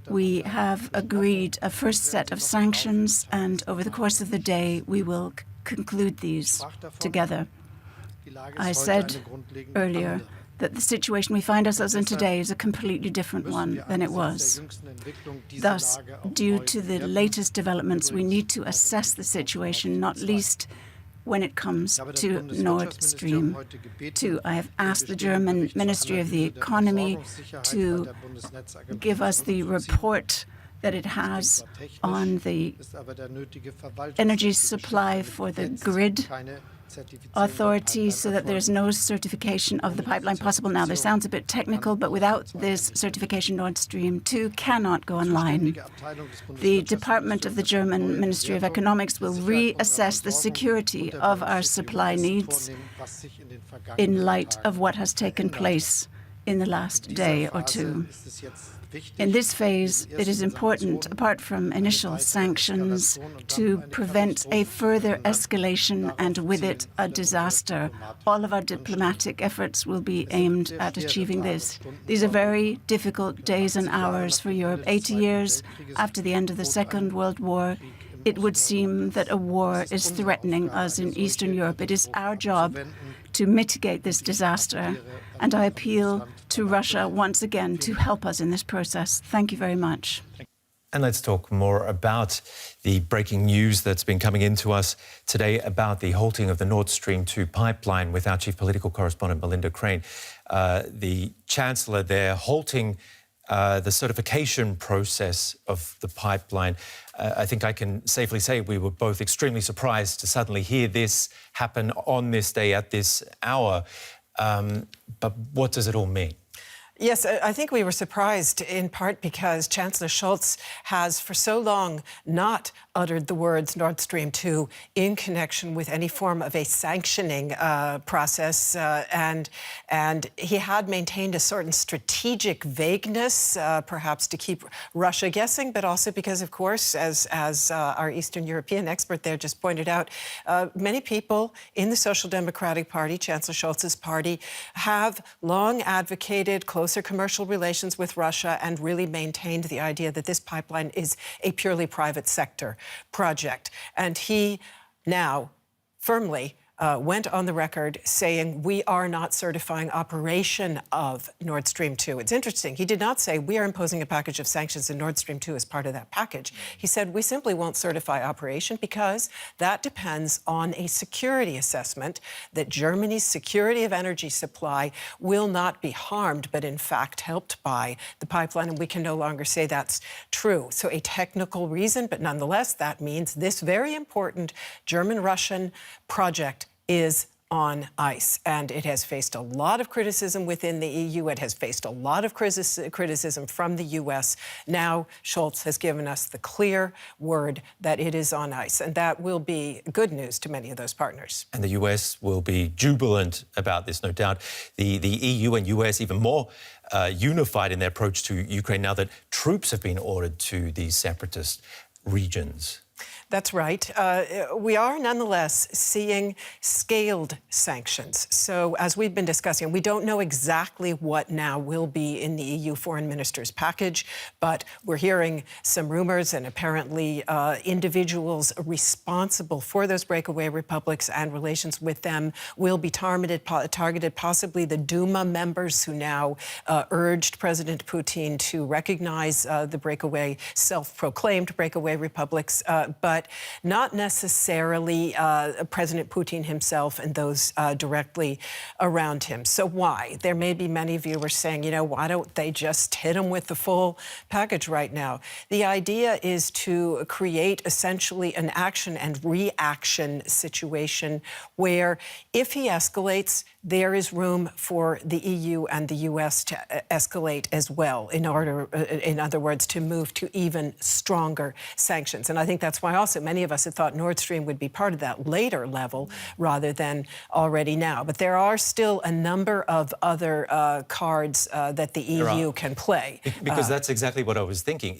We have agreed a first set of sanctions, and over the course of the day, we will conclude these together. I said earlier that the situation we find ourselves in today is a completely different one than it was. Thus, due to the latest developments, we need to assess the situation, not least when it comes to Nord Stream 2. I have asked the German Ministry of the Economy to give us the report that it has on the energy supply for the grid authority so that there's no certification of the pipeline possible now. This sounds a bit technical, but without this certification, Nord Stream 2 cannot go online. The department of the German Ministry of Economics will reassess the security of our supply needs in light of what has taken place in the last day or two. In this phase, it is important, apart from initial sanctions, to prevent a further escalation and with it a disaster. All of our diplomatic efforts will be aimed at achieving this. These are very difficult days and hours for Europe. 80 years after the end of the Second World War, it would seem that a war is threatening us in Eastern Europe. It is our job to mitigate this disaster, and I appeal to Russia once again to help us in this process. Thank you very much. And let's talk more about the breaking news that's been coming into us today about the halting of the Nord Stream 2 pipeline with our chief political correspondent, Melinda Crane. The Chancellor there halting the certification process of the pipeline. I think I can safely say we were both extremely surprised to suddenly hear this happen on this day at this hour. But what does it all mean? Yes, I think we were surprised in part because Chancellor Scholz has for so long not uttered the words Nord Stream 2 in connection with any form of a sanctioning process. And he had maintained a certain strategic vagueness, perhaps to keep Russia guessing, but also because, of course, as our Eastern European expert there just pointed out, many people in the Social Democratic Party, Chancellor Scholz's party, have long advocated closer commercial relations with Russia and really maintained the idea that this pipeline is a purely private sector project. And he now firmly went on the record saying we are not certifying operation of Nord Stream 2. It's interesting. He did not say we are imposing a package of sanctions and Nord Stream 2 is part of that package. He said we simply won't certify operation because that depends on a security assessment that Germany's security of energy supply will not be harmed, but in fact helped by the pipeline, and we can no longer say that's true. So a technical reason, but nonetheless, that means this very important German-Russian project is on ice, and it has faced a lot of criticism within the EU. It has faced a lot of criticism from the US. Now, Scholz has given us the clear word that it is on ice, and that will be good news to many of those partners. And the US will be jubilant about this, no doubt. The EU and US even more unified in their approach to Ukraine now that troops have been ordered to these separatist regions. That's right. We are nonetheless seeing scaled sanctions. So as we've been discussing, we don't know exactly what now will be in the EU foreign minister's package, but we're hearing some rumors and apparently individuals responsible for those breakaway republics and relations with them will be targeted, possibly the Duma members who now urged President Putin to recognize the breakaway, self-proclaimed breakaway republics, but not necessarily President Putin himself and those directly around him. So why? There may be many viewers saying, you know, why don't they just hit him with the full package right now? The idea is to create essentially an action and reaction situation where if he escalates, there is room for the EU and the US to escalate as well in other words, to move to even stronger sanctions. And I think that's why also many of us had thought Nord Stream would be part of that later level rather than already now. But there are still a number of other cards that the EU can play. Because that's exactly what I was thinking.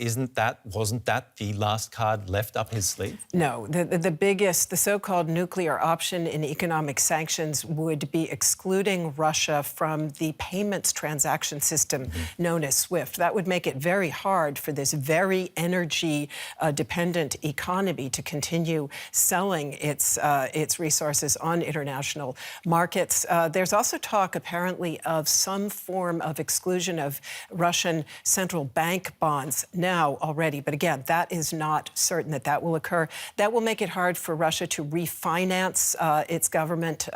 Wasn't that the last card left up his sleeve? No, the biggest, the so-called nuclear option in economic sanctions would be excluded excluding Russia from the payments transaction system known as SWIFT. That would make it very hard for this very energy-dependent economy to continue selling its resources on international markets. There's also talk, apparently, of some form of exclusion of Russian central bank bonds now already. But again, that is not certain that will occur. That will make it hard for Russia to refinance its government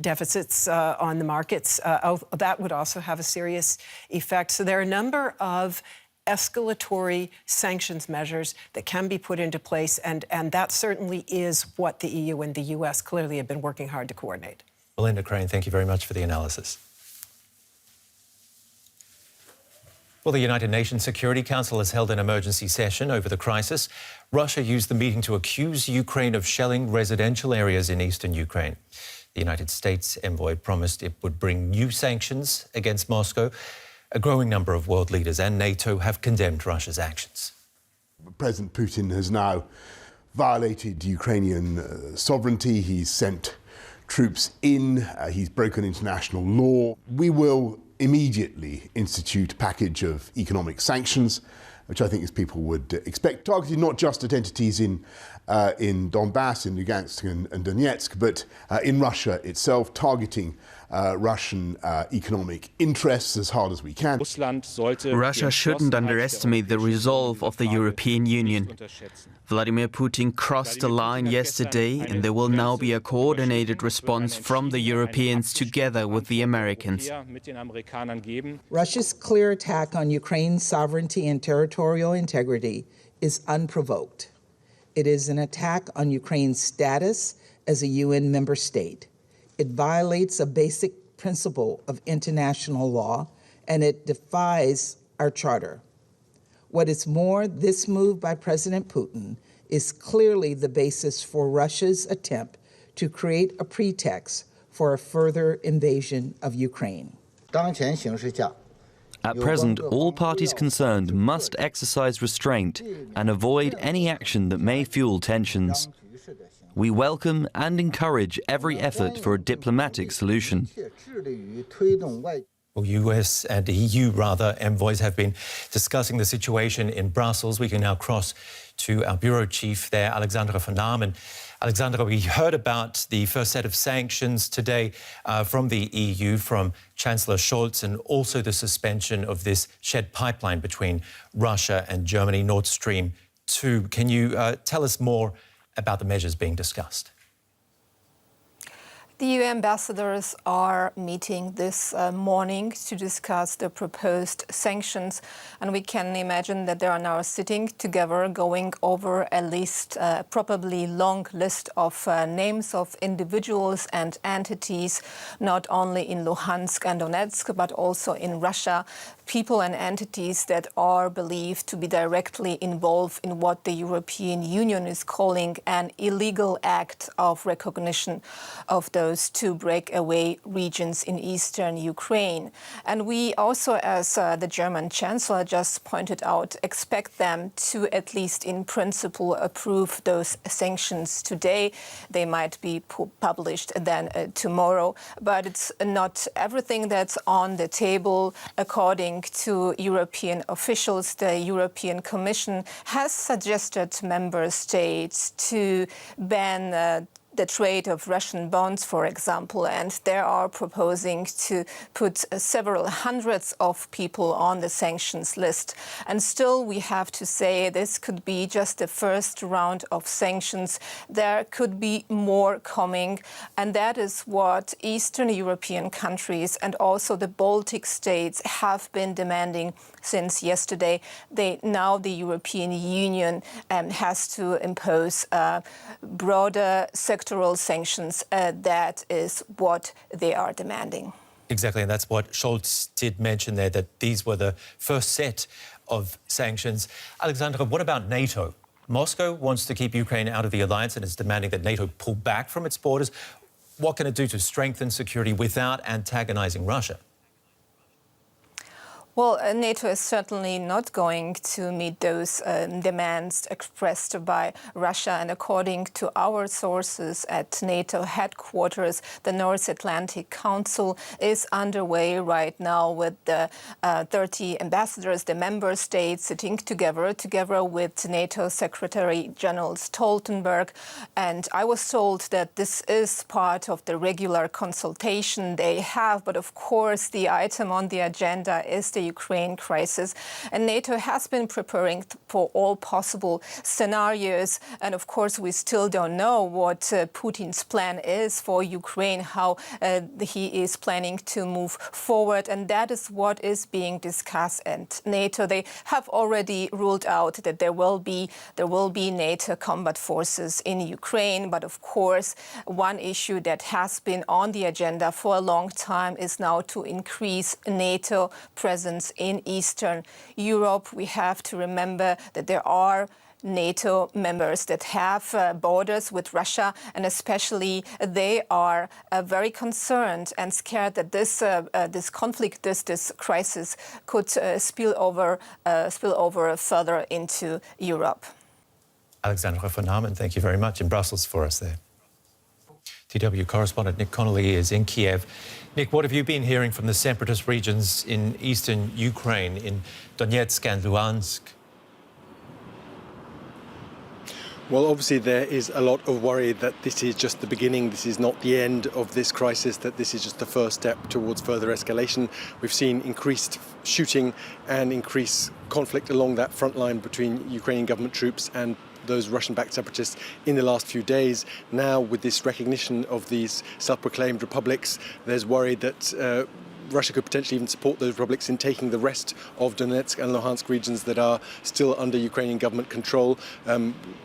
deficits on the markets. That would also have a serious effect. So there are a number of escalatory sanctions measures that can be put into place, and that certainly is what the EU and the US clearly have been working hard to coordinate. Melinda Crane, thank you very much for the analysis. Well, the United Nations Security Council has held an emergency session over the crisis. Russia used the meeting to accuse Ukraine of shelling residential areas in eastern Ukraine. The United States envoy promised it would bring new sanctions against Moscow. A growing number of world leaders and NATO have condemned Russia's actions. President Putin has now violated Ukrainian sovereignty. He's sent troops in. He's broken international law. We will immediately institute a package of economic sanctions, which I think, as people would expect, targeted not just at entities in Donbass, in Lugansk and Donetsk, but in Russia itself, targeting Russian economic interests as hard as we can. Russia shouldn't underestimate the resolve of the European Union. Vladimir Putin crossed the line yesterday, and there will now be a coordinated response from the Europeans together with the Americans. Russia's clear attack on Ukraine's sovereignty and territorial integrity is unprovoked. It is an attack on Ukraine's status as a UN member state. It violates a basic principle of international law, and it defies our charter. What is more, this move by President Putin is clearly the basis for Russia's attempt to create a pretext for a further invasion of Ukraine. At present, all parties concerned must exercise restraint and avoid any action that may fuel tensions. We welcome and encourage every effort for a diplomatic solution. Well, US and EU, envoys have been discussing the situation in Brussels. We can now cross to our bureau chief there, Alexandra van Namen. Alexandra, we heard about the first set of sanctions today from the EU, from Chancellor Scholz, and also the suspension of this shared pipeline between Russia and Germany, Nord Stream 2. Can you tell us more about the measures being discussed? The EU ambassadors are meeting this morning to discuss the proposed sanctions, and we can imagine that they are now sitting together, going over a list, probably long list of names of individuals and entities, not only in Luhansk and Donetsk, but also in Russia, people and entities that are believed to be directly involved in what the European Union is calling an illegal act of recognition of those two breakaway regions in eastern Ukraine. And we also, as the German Chancellor just pointed out, expect them to, at least in principle, approve those sanctions today. They might be published then tomorrow, but it's not everything that's on the table. According to European officials, the European Commission has suggested member states to ban the trade of Russian bonds, for example, and they are proposing to put several hundreds of people on the sanctions list. And still, we have to say this could be just the first round of sanctions. There could be more coming, and that is what Eastern European countries and also the Baltic states have been demanding since yesterday. Now the European Union has to impose broader sectoral sanctions. That is what they are demanding. Exactly, and that's what Scholz did mention there, that these were the first set of sanctions. Alexandra, what about NATO? Moscow wants to keep Ukraine out of the alliance and is demanding that NATO pull back from its borders. What can it do to strengthen security without antagonizing Russia? Well, NATO is certainly not going to meet those demands expressed by Russia. And according to our sources at NATO headquarters, the North Atlantic Council is underway right now with the 30 ambassadors, the member states, sitting together with NATO Secretary General Stoltenberg. And I was told that this is part of the regular consultation they have. But of course, the item on the agenda is the Ukraine crisis, and NATO has been preparing for all possible scenarios. And of course, we still don't know what Putin's plan is for Ukraine, how he is planning to move forward, and that is what is being discussed at NATO. They have already ruled out that there will be NATO combat forces in Ukraine, but of course, one issue that has been on the agenda for a long time is now to increase NATO presence in Eastern Europe. We have to remember that there are NATO members that have borders with Russia, and especially they are very concerned and scared that this conflict, this crisis, could spill over further into Europe. Alexandra von Hamann, thank you very much in Brussels for us there. DW correspondent Nick Connolly is in Kiev. Nick, what have you been hearing from the separatist regions in eastern Ukraine, in Donetsk and Luhansk? Well, obviously there is a lot of worry that this is just the beginning, this is not the end of this crisis, that this is just the first step towards further escalation. We've seen increased shooting and increased conflict along that front line between Ukrainian government troops and those Russian-backed separatists in the last few days. Now, with this recognition of these self-proclaimed republics, there's worry that Russia could potentially even support those republics in taking the rest of Donetsk and Luhansk regions that are still under Ukrainian government control.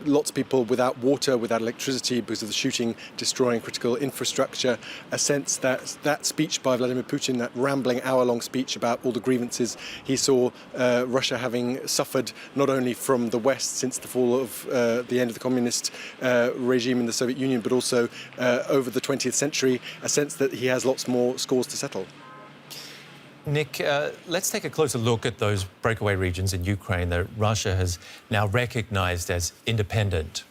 Lots of people without water, without electricity because of the shooting, destroying critical infrastructure. A sense that that speech by Vladimir Putin, that rambling hour-long speech about all the grievances he saw Russia having suffered not only from the West since the fall of the end of the communist regime in the Soviet Union, but also over the 20th century, a sense that he has lots more scores to settle. Nick, let's take a closer look at those breakaway regions in Ukraine that Russia has now recognized as independent.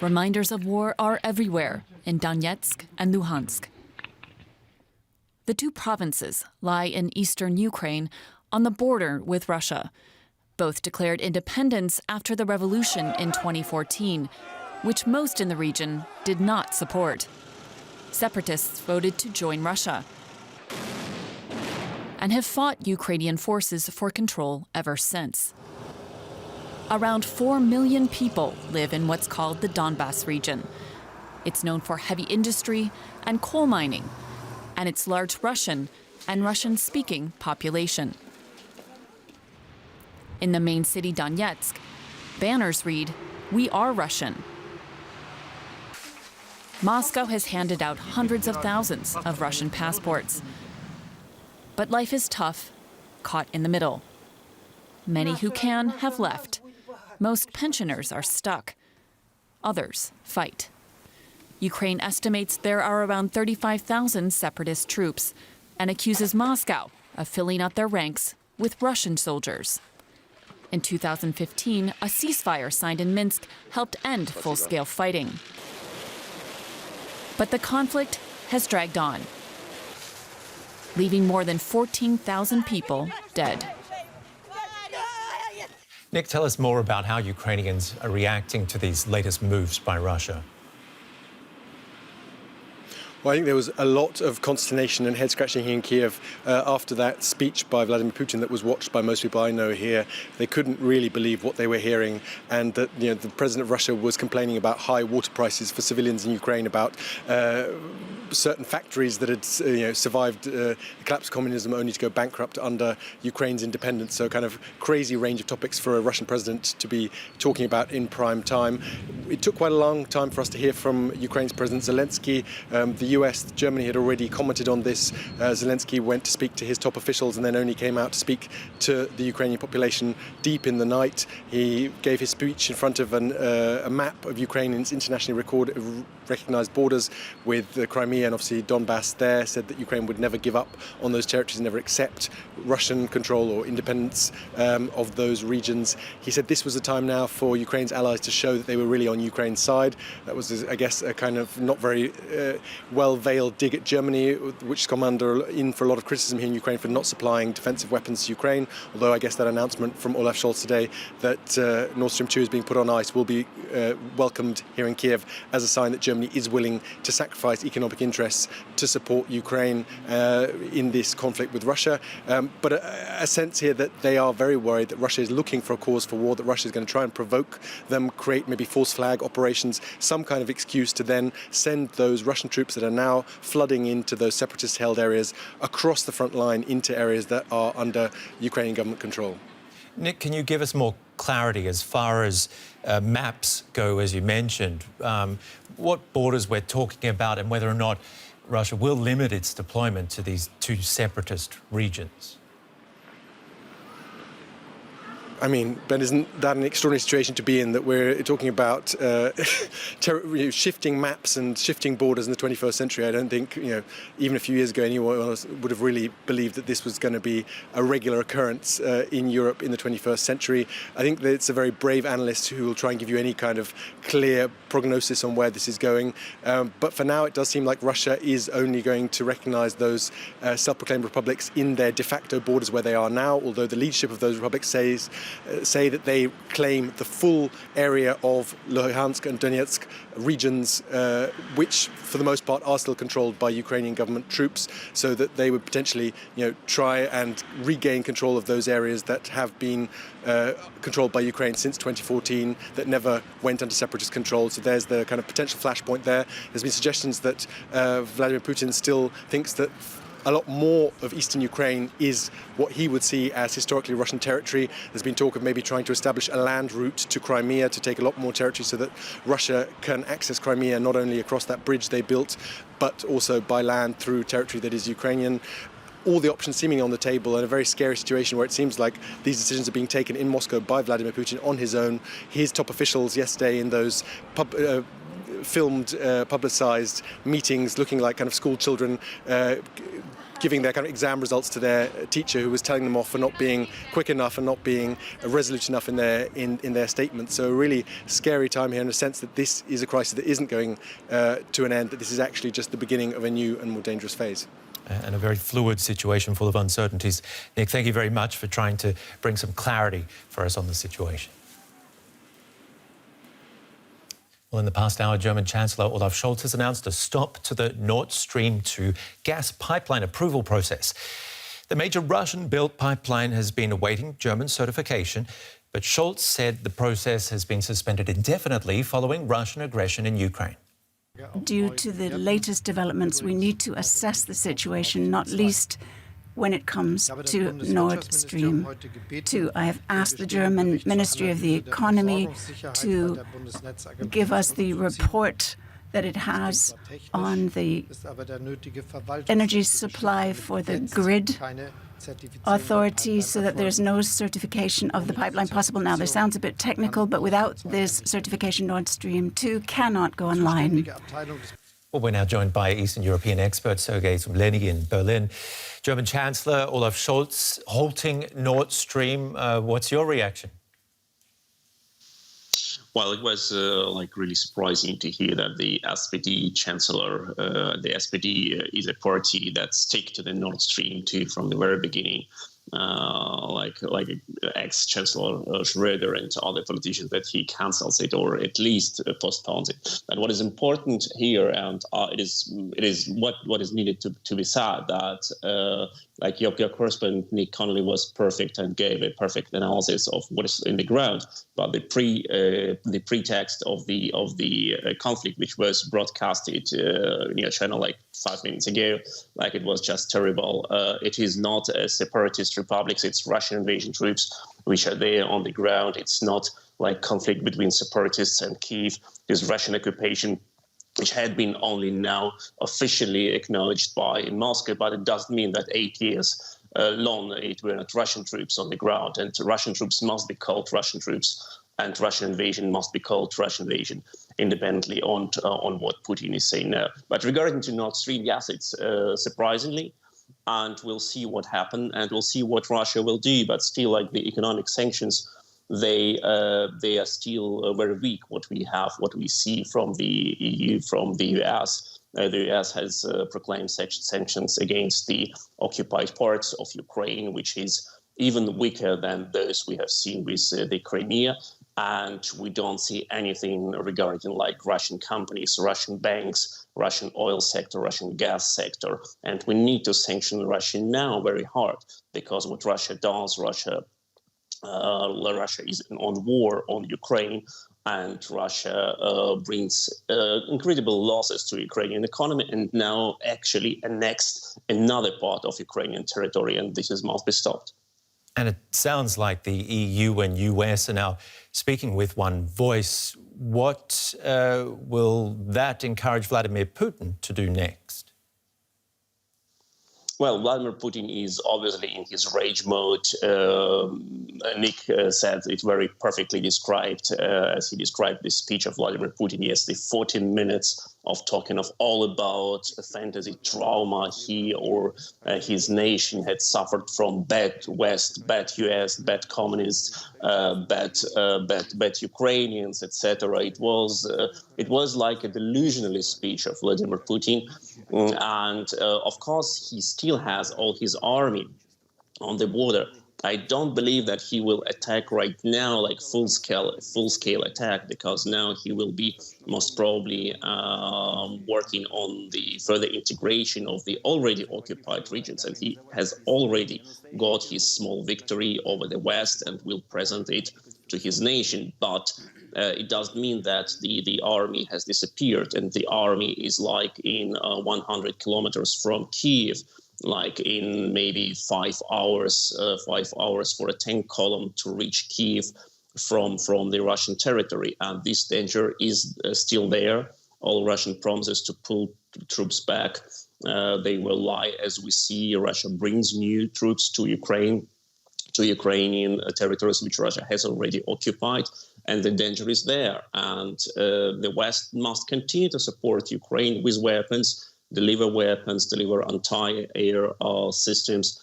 Reminders of war are everywhere in Donetsk and Luhansk. The two provinces lie in eastern Ukraine on the border with Russia. Both declared independence after the revolution in 2014, which most in the region did not support. Separatists voted to join Russia and have fought Ukrainian forces for control ever since. Around 4 million people live in what's called the Donbas region. It's known for heavy industry and coal mining, and its large Russian and Russian-speaking population. In the main city Donetsk, banners read, "We are Russian." Moscow has handed out hundreds of thousands of Russian passports. But life is tough, caught in the middle. Many who can have left. Most pensioners are stuck. Others fight. Ukraine estimates there are around 35,000 separatist troops and accuses Moscow of filling out their ranks with Russian soldiers. In 2015, a ceasefire signed in Minsk helped end full-scale fighting. But the conflict has dragged on, leaving more than 14,000 people dead. Nick, tell us more about how Ukrainians are reacting to these latest moves by Russia. Well, I think there was a lot of consternation and head-scratching here in Kiev after that speech by Vladimir Putin that was watched by most people I know here. They couldn't really believe what they were hearing, and that the president of Russia was complaining about high water prices for civilians in Ukraine, about certain factories that had survived the collapse of communism only to go bankrupt under Ukraine's independence. So kind of crazy range of topics for a Russian president to be talking about in prime time. It took quite a long time for us to hear from Ukraine's President Zelensky. The US, Germany had already commented on this. Zelensky went to speak to his top officials and then only came out to speak to the Ukrainian population deep in the night. He gave his speech in front of a map of Ukraine and its internationally recognized borders with Crimea and obviously Donbass there, said that Ukraine would never give up on those territories, never accept Russian control or independence of those regions. He said this was the time now for Ukraine's allies to show that they were really on Ukraine's side. That was, I guess, a kind of not very well-veiled dig at Germany, which has come in for a lot of criticism here in Ukraine for not supplying defensive weapons to Ukraine, although I guess that announcement from Olaf Scholz today that Nord Stream 2 is being put on ice will be welcomed here in Kiev as a sign that Germany is willing to sacrifice economic interests to support Ukraine in this conflict with Russia. But a sense here that they are very worried that Russia is looking for a cause for war, that Russia is going to try and provoke them, create maybe false flag operations, some kind of excuse to then send those Russian troops that are now flooding into those separatist-held areas across the front line into areas that are under Ukrainian government control. Nick, can you give us more clarity as far as maps go, as you mentioned? What borders we're talking about and whether or not Russia will limit its deployment to these two separatist regions? I mean, Ben, isn't that an extraordinary situation to be in, that we're talking about shifting maps and shifting borders in the 21st century? I don't think, even a few years ago, anyone else would have really believed that this was going to be a regular occurrence in Europe in the 21st century. I think that it's a very brave analyst who will try and give you any kind of clear prognosis on where this is going. But for now, it does seem like Russia is only going to recognize those self-proclaimed republics in their de facto borders where they are now, although the leadership of those republics say that they claim the full area of Luhansk and Donetsk regions, which for the most part are still controlled by Ukrainian government troops, so that they would potentially try and regain control of those areas that have been controlled by Ukraine since 2014, that never went under separatist control. So there's the kind of potential flashpoint there. There's been suggestions that Vladimir Putin still thinks that a lot more of eastern Ukraine is what he would see as historically Russian territory. There's been talk of maybe trying to establish a land route to Crimea to take a lot more territory so that Russia can access Crimea not only across that bridge they built, but also by land through territory that is Ukrainian. All the options seemingly on the table, and a very scary situation where it seems like these decisions are being taken in Moscow by Vladimir Putin on his own. His top officials yesterday in those filmed, publicized meetings looking like kind of school children giving their kind of exam results to their teacher, who was telling them off for not being quick enough and not being resolute enough in their statements. So a really scary time here, in a sense that this is a crisis that isn't going to an end, that this is actually just the beginning of a new and more dangerous phase. And a very fluid situation full of uncertainties. Nick, thank you very much for trying to bring some clarity for us on the situation. Well, in the past hour, German Chancellor Olaf Scholz has announced a stop to the Nord Stream 2 gas pipeline approval process. The major Russian-built pipeline has been awaiting German certification, but Scholz said the process has been suspended indefinitely following Russian aggression in Ukraine. Due to the latest developments, we need to assess the situation, not least when it comes to Nord Stream 2. I have asked the German Ministry of the Economy to give us the report that it has on the energy supply for the grid authority, so that there's no certification of the pipeline possible now. This sounds a bit technical, but without this certification, Nord Stream 2 cannot go online. Well, we're now joined by Eastern European expert Sergei Zumleny in Berlin. German Chancellor Olaf Scholz halting Nord Stream. What's your reaction? Well, it was really surprising to hear that the SPD chancellor, the SPD is a party that stick to the Nord Stream 2 from the very beginning. Like ex-Chancellor Schröder and other politicians, that he cancels it or at least postpones it. And what is important here, and it is what is needed to be said, that your correspondent Nick Connolly was perfect and gave a perfect analysis of what is in the ground, but the pretext of the conflict, which was broadcasted near channel like 5 minutes ago, like it was just terrible. It is not a separatist republics, it's Russian invasion troops which are there on the ground. It's not like conflict between separatists and Kyiv. This Russian occupation which had been only now officially acknowledged by Moscow, but it doesn't mean that 8 years long it were not Russian troops on the ground, and Russian troops must be called Russian troops, and Russian invasion must be called Russian invasion, independently on what Putin is saying now. But regarding to Nord Stream, yes, it's surprisingly, and we'll see what happens, and we'll see what Russia will do. But still, like the economic sanctions, they are still very weak. What we see from the EU, from the US. The US has proclaimed sanctions against the occupied parts of Ukraine, which is even weaker than those we have seen with the Crimea. And we don't see anything regarding like Russian companies, Russian banks, Russian oil sector, Russian gas sector. And we need to sanction Russia now very hard, because what Russia does, Russia is on war on Ukraine, and Russia brings incredible losses to Ukrainian economy, and now actually annexed another part of Ukrainian territory, and this must be stopped. And it sounds like the EU and US are now speaking with one voice. What will that encourage Vladimir Putin to do next? Well, Vladimir Putin is obviously in his rage mode. Nick said it very perfectly described, as he described the speech of Vladimir Putin yesterday, 14 minutes of talking of all about fantasy trauma he or his nation had suffered from bad West, bad US, bad communists, bad Ukrainians, etc. It was like a delusional speech of Vladimir Putin, and of course he still has all his army on the border. I don't believe that he will attack right now, like full-scale attack, because now he will be most probably working on the further integration of the already occupied regions, and he has already got his small victory over the West and will present it to his nation. But it doesn't mean that the army has disappeared, and the army is like in 100 kilometers from Kiev, like in maybe 5 hours for a tank column to reach Kiev from the Russian territory. And this danger is still there. All Russian promises to pull troops back, they will lie. As we see, Russia brings new troops to Ukraine, to Ukrainian territories which Russia has already occupied, and the danger is there. And the West must continue to support Ukraine with weapons, deliver anti-air systems,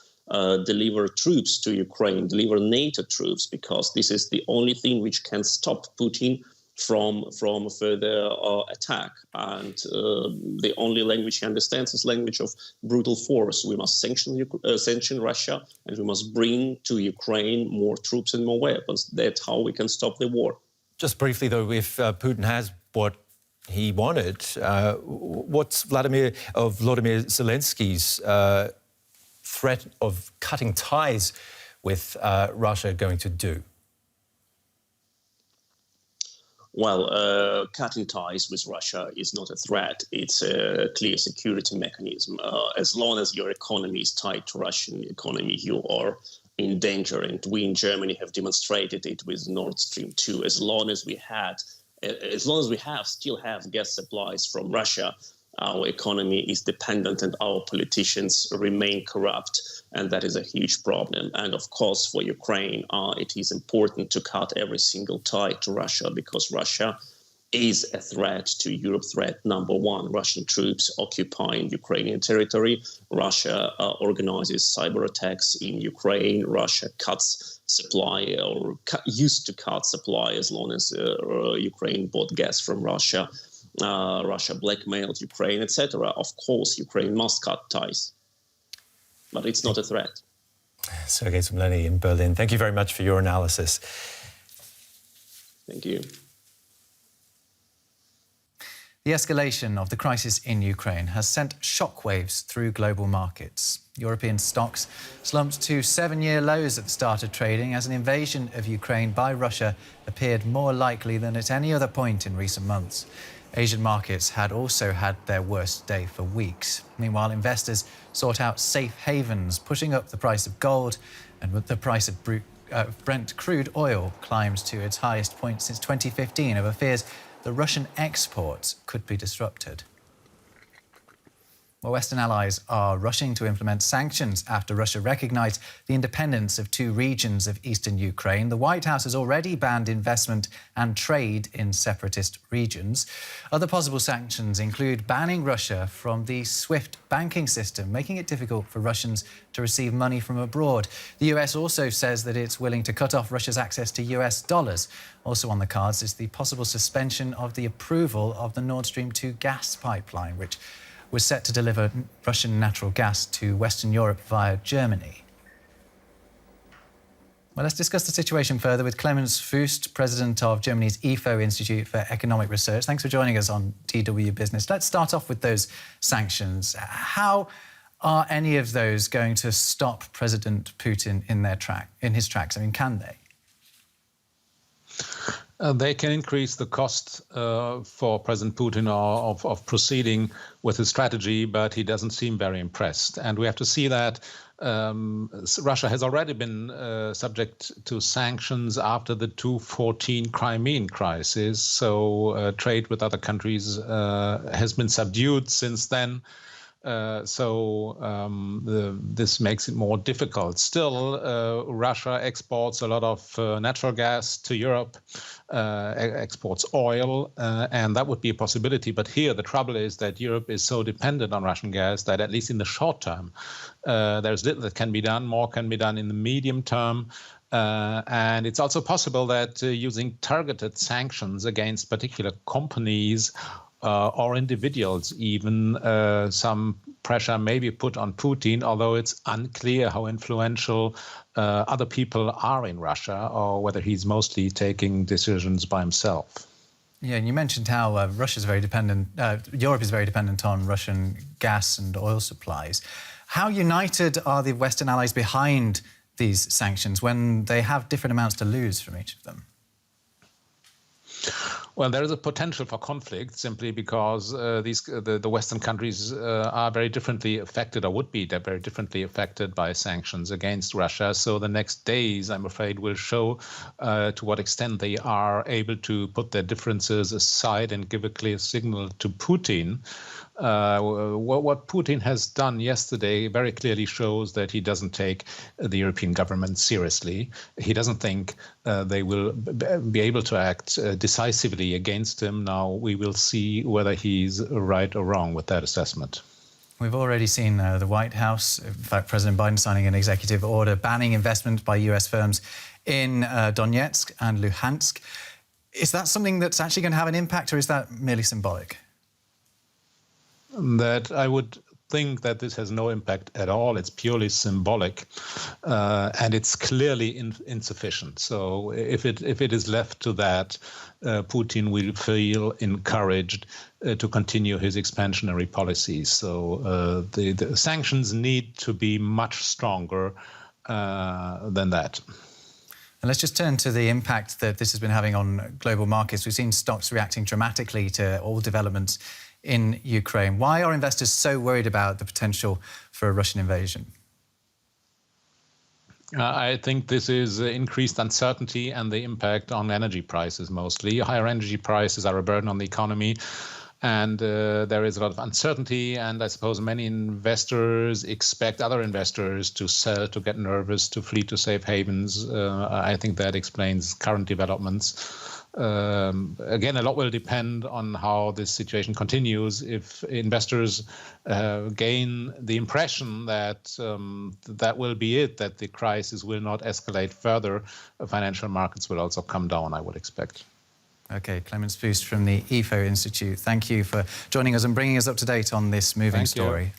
deliver troops to Ukraine, deliver NATO troops, because this is the only thing which can stop Putin from further attack. And the only language he understands is language of brutal force. We must sanction Russia, and we must bring to Ukraine more troops and more weapons. That's how we can stop the war. Just briefly, though, if Putin has what he wanted, what's Vladimir Zelensky's threat of cutting ties with Russia going to do? Well, cutting ties with Russia is not a threat. It's a clear security mechanism. As long as your economy is tied to Russian economy, you are in danger. And we in Germany have demonstrated it with Nord Stream 2. As long as we still have gas supplies from Russia, our economy is dependent and our politicians remain corrupt, and that is a huge problem. And of course, for Ukraine, it is important to cut every single tie to Russia, because Russia is a threat to Europe, threat number one. Russian troops occupying Ukrainian territory. Russia organizes cyber attacks in Ukraine. Russia cuts supply, or used to cut supply as long as Ukraine bought gas from Russia. Russia blackmailed Ukraine, etc. Of course, Ukraine must cut ties, but it's not a threat. Sergei Smleny in Berlin, thank you very much for your analysis. Thank you. The escalation of the crisis in Ukraine has sent shockwaves through global markets. European stocks slumped to 7-year lows at the start of trading as an invasion of Ukraine by Russia appeared more likely than at any other point in recent months. Asian markets had also had their worst day for weeks. Meanwhile, investors sought out safe havens, pushing up the price of gold, and the price of Brent crude oil climbed to its highest point since 2015 over fears the Russian exports could be disrupted. Well, Western allies are rushing to implement sanctions after Russia recognised the independence of 2 regions of eastern Ukraine. The White House has already banned investment and trade in separatist regions. Other possible sanctions include banning Russia from the SWIFT banking system, making it difficult for Russians to receive money from abroad. The US also says that it's willing to cut off Russia's access to US dollars. Also on the cards is the possible suspension of the approval of the Nord Stream 2 gas pipeline, which was set to deliver Russian natural gas to Western Europe via Germany. Well, let's discuss the situation further with Clemens Fuest, president of Germany's IFO Institute for Economic Research. Thanks for joining us on DW Business. Let's start off with those sanctions. How are any of those going to stop President Putin in his tracks? I mean, can they? They can increase the cost for President Putin of proceeding with his strategy, but he doesn't seem very impressed. And we have to see that Russia has already been subject to sanctions after the 2014 Crimean crisis. So trade with other countries has been subdued since then. This makes it more difficult. Still, Russia exports a lot of natural gas to Europe, exports oil, and that would be a possibility. But here the trouble is that Europe is so dependent on Russian gas that at least in the short term, there's little that can be done. More can be done in the medium term. And it's also possible that using targeted sanctions against particular companies or individuals even, some pressure may be put on Putin, although it's unclear how influential other people are in Russia or whether he's mostly taking decisions by himself. Yeah, and you mentioned how Russia's very dependent, Europe is very dependent on Russian gas and oil supplies. How united are the Western allies behind these sanctions when they have different amounts to lose from each of them? Well, there is a potential for conflict simply because the Western countries are very differently affected, or would be very differently affected by sanctions against Russia. So the next days, I'm afraid, will show to what extent they are able to put their differences aside and give a clear signal to Putin. What Putin has done yesterday very clearly shows that he doesn't take the European government seriously. He doesn't think they will be able to act decisively against him. Now we will see whether he's right or wrong with that assessment. We've already seen the White House, in fact, President Biden signing an executive order banning investment by US firms in Donetsk and Luhansk. Is that something that's actually going to have an impact, or is that merely symbolic? That I would think that this has no impact at all. It's purely symbolic, and it's clearly insufficient. So if it is left to that, Putin will feel encouraged to continue his expansionary policies. So the sanctions need to be much stronger than that. And let's just turn to the impact that this has been having on global markets. We've seen stocks reacting dramatically to all developments in Ukraine. Why are investors so worried about the potential for a Russian invasion? I think this is increased uncertainty and the impact on energy prices mostly. Higher energy prices are a burden on the economy, and there is a lot of uncertainty, and I suppose many investors expect other investors to sell, to get nervous, to flee to safe havens. I think that explains current developments. Again, a lot will depend on how this situation continues. If investors gain the impression that that will be it, that the crisis will not escalate further, financial markets will also come down, I would expect. OK, Clemens Fuest from the IFO Institute, thank you for joining us and bringing us up to date on this moving story.